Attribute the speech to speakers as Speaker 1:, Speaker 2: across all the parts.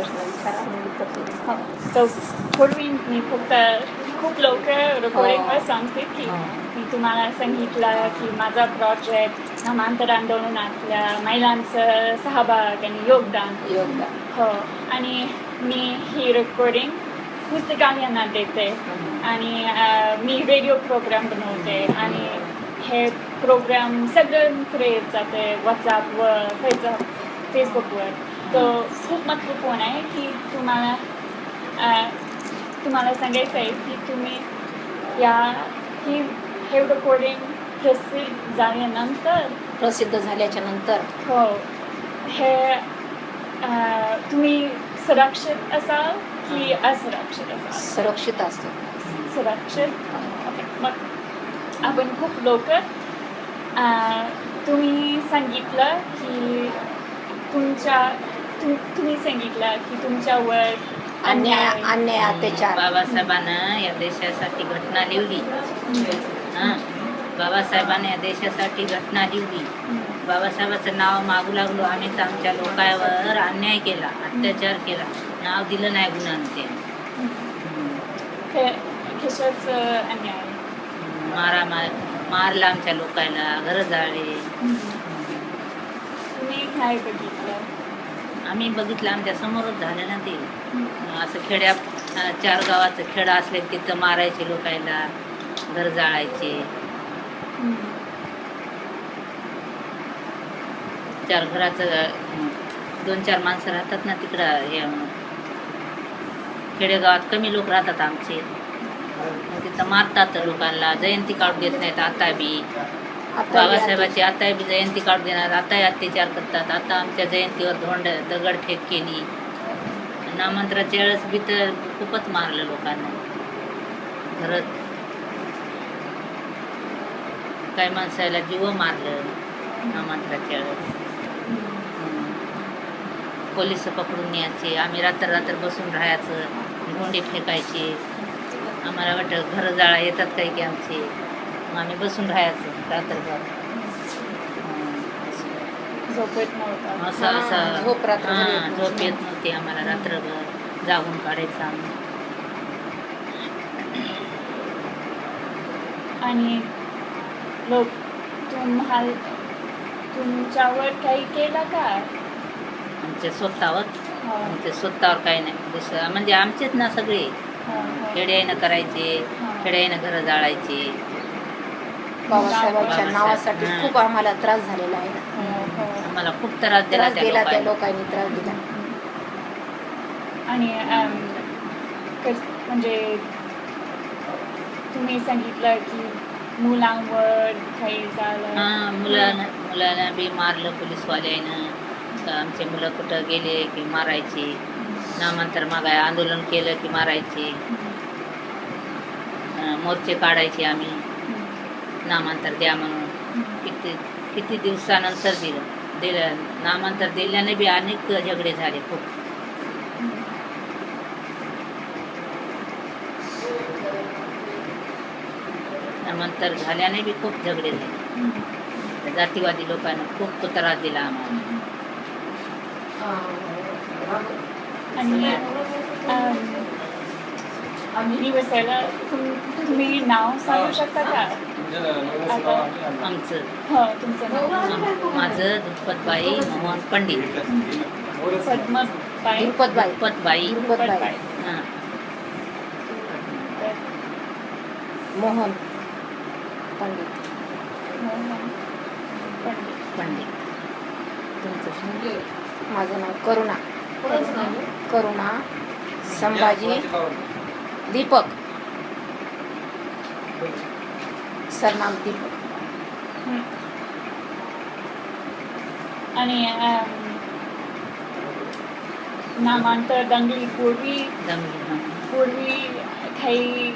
Speaker 1: प्रश्न विचारा मी उत्तर देईन.
Speaker 2: हो. तर पूर्वी मी फक्त खूप लवकर रेकॉर्डिंगवर सांगते की मी तुम्हाला सांगितलं की माझा प्रोजेक्ट नामांतर आंदोलनातल्या महिलांचं सहभाग आणि योगदान. हो. आणि मी ही रेकॉर्डिंग पुस्तकांना देते आणि मी रेडिओ प्रोग्राम बनवते आणि हे प्रोग्राम सगळ्यांकडे जाते व्हॉट्सॲपवर फेसबुकवर. तर खूप महत्त्वपूर्ण आहे की तुम्हाला सांगायचं आहे की तुम्ही हे रेकॉर्डिंग प्रसिद्ध झाल्याच्या नंतर हो हे तुम्ही सुरक्षित असाल की असुरक्षित असाल?
Speaker 1: सुरक्षित असतो.
Speaker 2: सुरक्षित. ओके. मग आपण खूप लवकर तुम्ही सांगितलं की तुम्ही सांगितलं की तुमच्यावर अन्याय अत्याचार.
Speaker 3: बाबासाहेबांना या देशासाठी घटना लिहिली. बाबासाहेबांनी या देशासाठी घटना लिहिली. बाबासाहेबाचं नाव मागू लागलो आम्ही तर आमच्या लोकांवर अन्याय केला, अत्याचार केला, नाव दिलं नाही गुन्ह्याने.
Speaker 2: कशाचं अन्याय?
Speaker 3: मारलं आमच्या लोकांना, घरं जाळले.
Speaker 2: तुम्ही काय बघितलं?
Speaker 3: आम्ही बघितलं आमच्या समोरच झालं ना ते. असं खेड्या 4 गावाचं खेडा असले तिथं मारायचे लोकांना, घर जाळायचे. 4 घराचं 2-4 माणसं राहतात ना तिकडं. खेडेगावात कमी लोक राहतात आमचे, तिथं मारतात लोकांना. जयंती काढू देत नाहीत. आता बी बाबासाहेबाची आता बी जयंती काढू देणार. आताही अत्याचार करतात. आता आमच्या जयंतीवर दगडफेक केली. नामांतराच्या वेळेस बी तर खूपच मारलं लोकांना. खरंच काही माणसाला जीव मारलं नामांतराच्या वेळेस. पोलिस पकडून न्यायचे. आम्ही रात्र बसून राहायचं, गोंडे फेकायचे. आम्हाला वाटतं घरं जाळा येतात काही की आमचे. मग आम्ही बसून राहायचं रात्रभर.
Speaker 2: झोप येत नव्हता.
Speaker 3: असं
Speaker 1: झोप
Speaker 3: येत नव्हती आम्हाला. रात्रभर जागून काढायचं आम्ही.
Speaker 2: आणि लोक तुमच्यावर काही केलं का?
Speaker 3: आमच्या स्वतःवर काही नाही. दुसरं म्हणजे आमचेच ना सगळे. खेड्यानं करायचे, खेड्यानं घरं जाळायचे.
Speaker 1: बाबासाहेबांच्या नावासाठी खूप आम्हाला त्रास झालेला आहे.
Speaker 3: आम्हाला खूप त्रास दिला
Speaker 1: त्या लोकांनी त्रास दिला.
Speaker 2: आणि म्हणजे तुम्ही सांगितलं की मुलांवर काही झालं.
Speaker 3: मुलांना बी मारलं पोलिसवाल्यानं. तर आमचे मुलं कुठं गेले की मारायचे. नामांतर मागाय आंदोलन केलं की मारायचे. मोर्चे काढायचे आम्ही नामांतर द्या म्हणून. किती दिवसानंतर दिलं नामांतर दिल्याने बी अनेक झगडे झाले खूप. नामांतर झाल्याने बी खूप झगडे झाले. जातीवादी लोकांना खूप त्रास दिला आम्हाला.
Speaker 2: आणि बसायला तुम्ही नाव सांगू शकता का?
Speaker 3: आमचं
Speaker 2: तुमचं नाव?
Speaker 3: माझं दुप्पतबाई मोहन पंडित. दुप्पतबाई हां
Speaker 1: मोहन पंडित.
Speaker 3: तुमचं?
Speaker 1: माझं नाव करुणा संभाजी दीपक. सरनाम दीपक.
Speaker 2: आणि नामांतर दंगली पूर्वी काही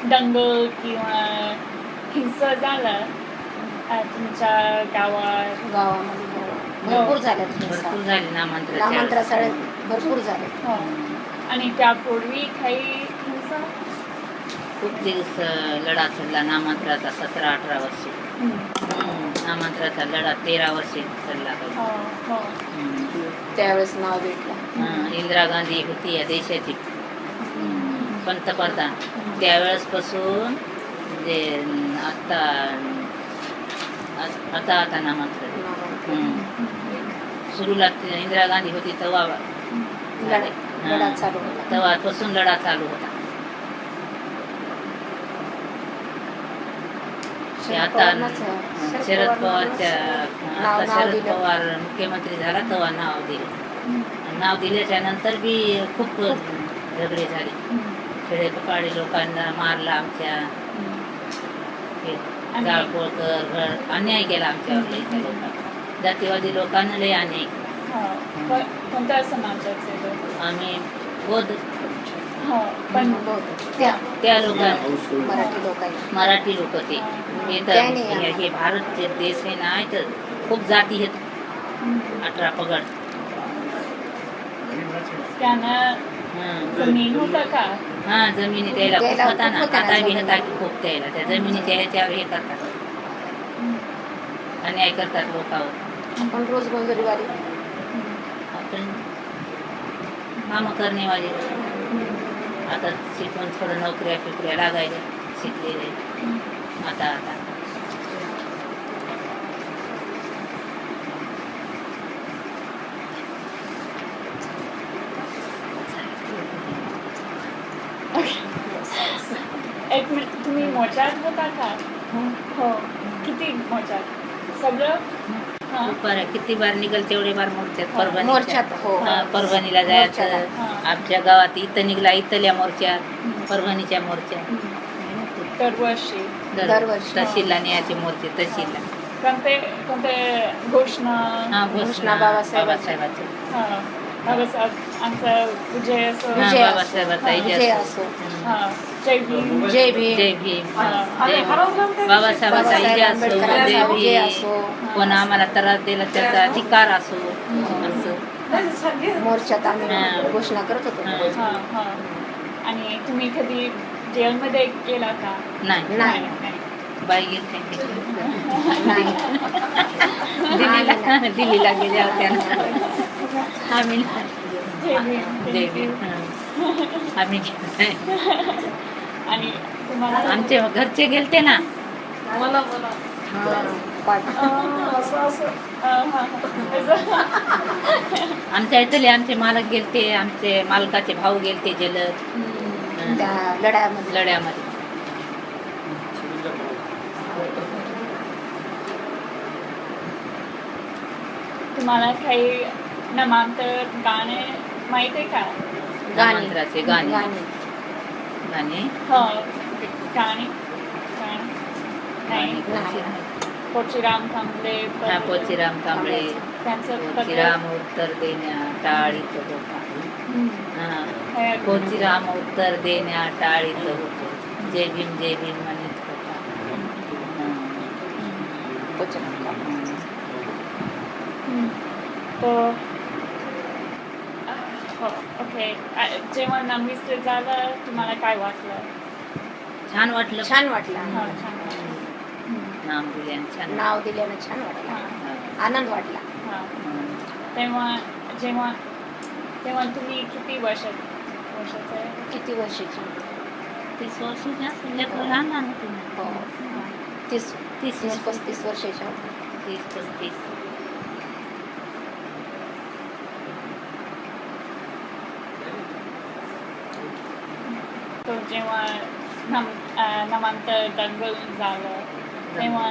Speaker 2: दंगल किंवा हिंसा झाला तुमच्या
Speaker 1: गावामध्ये भरपूर झाले. नामांतरासाठी भरपूर झाले.
Speaker 2: आणि त्यापूर्वी काही हिंसा
Speaker 3: खूप दिवस लढा चालला नामांतराचा. 17-18 वर्षे. नामांतराचा लढा 13 वर्षे चालला.
Speaker 1: त्यावेळेस नाव भेटलं.
Speaker 3: इंदिरा गांधी होती या देशाची पंतप्रधान. त्यावेळेसपासून म्हणजे आता आता आता नामांतरण सुरूला इंदिरा गांधी होती तेव्हा
Speaker 1: लढा चालू होता.
Speaker 3: तेव्हापासून लढा चालू होता. आता शरद पवारच्या आता शरद पवार मुख्यमंत्री झाला तेव्हा नाव दिलं. नाव दिल्याच्या नंतर बी खूप झगडे झाले. खेडेपाडी लोकांना मारला, आमच्या जाळपोळकर अन्याय केला आमच्यावर. लोकांना जातीवादी लोकांना लय अन्याय.
Speaker 2: कोणत्या समाजाचे लोक?
Speaker 3: आम्ही बौद्ध.
Speaker 2: पण
Speaker 3: त्या लोकांना मराठी लोक ते हे भारत जे देश आहे ना तर खूप जाती आहेत 18 पगड.
Speaker 2: त्यांना जमीन होता का?
Speaker 3: हा जमिनी द्यायला खूप होता ना. आता बी होता की खूप द्यायला. त्या जमिनीच्या ह्याच्यावर हे करतात, अन्याय करतात लोकांवर.
Speaker 1: आपण रोज मंजुरीवाली
Speaker 3: आपण कामं करणेवाली. आता शिकून थोडं नोकऱ्या फिकऱ्या लागायच्या शिकलेले. आता
Speaker 2: एक मिनिट, तुम्ही मोर्चात होता का? हो. किती मोर्चात? सगळं
Speaker 3: किती बार निघल तेवढे बार मोर्चात.
Speaker 1: मोर्चात
Speaker 3: परभणीला जायचं. आमच्या गावात इथं निघला इथल्या मोर्चात, परभणीच्या मोर्चात.
Speaker 2: दरवर्षी
Speaker 3: तहसीलला न्यायचे मोर्चे. तहसीलला
Speaker 2: कोणते घोषणा
Speaker 3: बाबासाहेबांचे.
Speaker 2: आमचा विजय असो,
Speaker 3: बाबासाहेबांचा असो,
Speaker 2: जय भीम,
Speaker 3: जय भीम, जय भीम, बाबासाहेबांचा विजय असो, जय भीम. कोण आम्हाला त्रास दिला त्याचा अधिकार असो.
Speaker 1: मोर्चात आम्ही घोषणा करत होतो.
Speaker 2: आणि तुम्ही कधी जेलमध्ये गेला का?
Speaker 3: नाही. बाई गेली दिल्लीला गेल्या होत्या. आम्ही जय भीम आम्ही
Speaker 2: आणि तुम्हाला
Speaker 3: आमचे घरचे गेलते ना. आमच्या इथले आमचे मालक गेलते, आमचे मालकाचे भाऊ गेलते जलद लढ्यामध्ये.
Speaker 2: तुम्हाला काही नामांतर गाणे माहिती आहे का?
Speaker 3: नामांतराचे गाणे.
Speaker 2: हो गाणे नाही. पोचीराम कांबळे.
Speaker 3: पोचीराम उत्तर देण्या टाळीत होता. पोचीराम उत्तर देण्या टाळीत होतो. जय भीम जय भीम म्हणत होता.
Speaker 2: ओके. जेव्हा नामविस्तार झालं तुम्हाला काय वाटलं?
Speaker 3: छान वाटलं.
Speaker 1: नाव दिल्यानं छान वाटलं. आनंद वाटला.
Speaker 2: तेव्हा तुम्ही किती वर्षाचे?
Speaker 1: किती वर्षाची?
Speaker 3: 30 वर्षाच्या. लहान लहान होती.
Speaker 1: 30-35 वर्षाच्या.
Speaker 3: 30-35.
Speaker 2: तो जेव्हा नामांतर दंगल झालं तेव्हा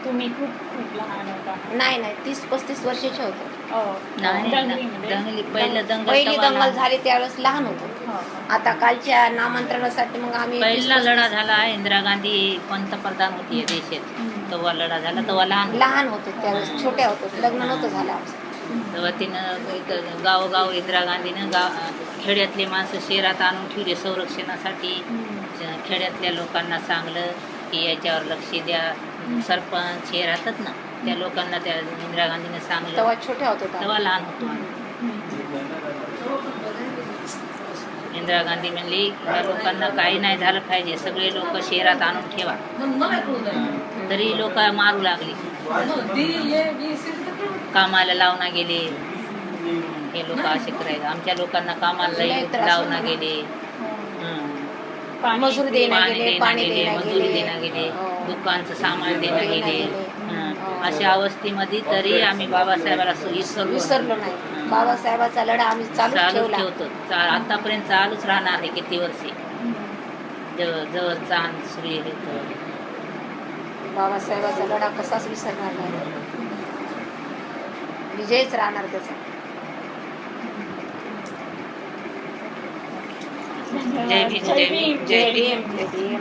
Speaker 2: तुम्ही खूप लहान होता?
Speaker 1: नाही 30-35 वर्षाचे होतो.
Speaker 3: पहिली
Speaker 1: दंगल झाली त्यावेळेस लहान होतो. आता कालच्या नामांतरणासाठी मग आम्ही
Speaker 3: पहिला लढा झाला. इंदिरा गांधी पंतप्रधान होती या देशात तेव्हा लढा झाला. तेव्हा
Speaker 1: लहान होतो त्यावेळेस, छोट्या होतो, लग्न नव्हतं झालं आमचं.
Speaker 3: तेव्हा तिनं गावोगाव इंदिरा गांधीनं खेड्यातले माणसं शहरात आणून ठेवले संरक्षणासाठी. खेड्यातल्या लोकांना सांगलं की याच्यावर लक्ष द्या. सरपंच हे राहतात ना त्या लोकांना त्या इंदिरा गांधीने सांगलं.
Speaker 1: तेव्हा छोट्या होतो,
Speaker 3: तेव्हा लहान होतो. इंदिरा गांधी म्हणली या लोकांना काही नाही झालं पाहिजे, सगळे लोक शहरात आणून ठेवा. तरी लोक मारू लागली, कामाला लावणं गेले. हे लोक असे करायचे. आमच्या लोकांना कामाला
Speaker 1: लय त्रास
Speaker 3: लावणं
Speaker 1: होतो.
Speaker 3: गेले.
Speaker 2: पाणी-
Speaker 1: मजूर देणं
Speaker 3: पाणी
Speaker 1: गेले,
Speaker 3: देणं
Speaker 1: पाणी
Speaker 3: गेले,
Speaker 1: देणं
Speaker 3: मजुरी
Speaker 1: गेले.
Speaker 3: देणं गेले,
Speaker 1: हो.
Speaker 3: दुकानचं सामान देणं
Speaker 1: देणं
Speaker 3: गेले.
Speaker 1: गेले. हो.
Speaker 3: अशा अवस्थेमध्ये तरी आम्ही बाबासाहेबाला
Speaker 1: विसरलो नाही. बाबासाहेबाचा लढा आम्ही चालू
Speaker 3: चालूच
Speaker 1: ठेवला.
Speaker 3: ठेवतो. आतापर्यंत चालूच राहणार आहे किती वर्षे, जवळ चांद सूर्य येतो.
Speaker 1: बाबासाहेबाचा लढा कसाच विसरणार नाही. विजयच राहणार त्याचा.
Speaker 2: धन्यवाद.
Speaker 3: जय भीम, जय भीम,
Speaker 2: जय
Speaker 3: जय
Speaker 2: भीम.
Speaker 3: भीम.
Speaker 1: जय भीम.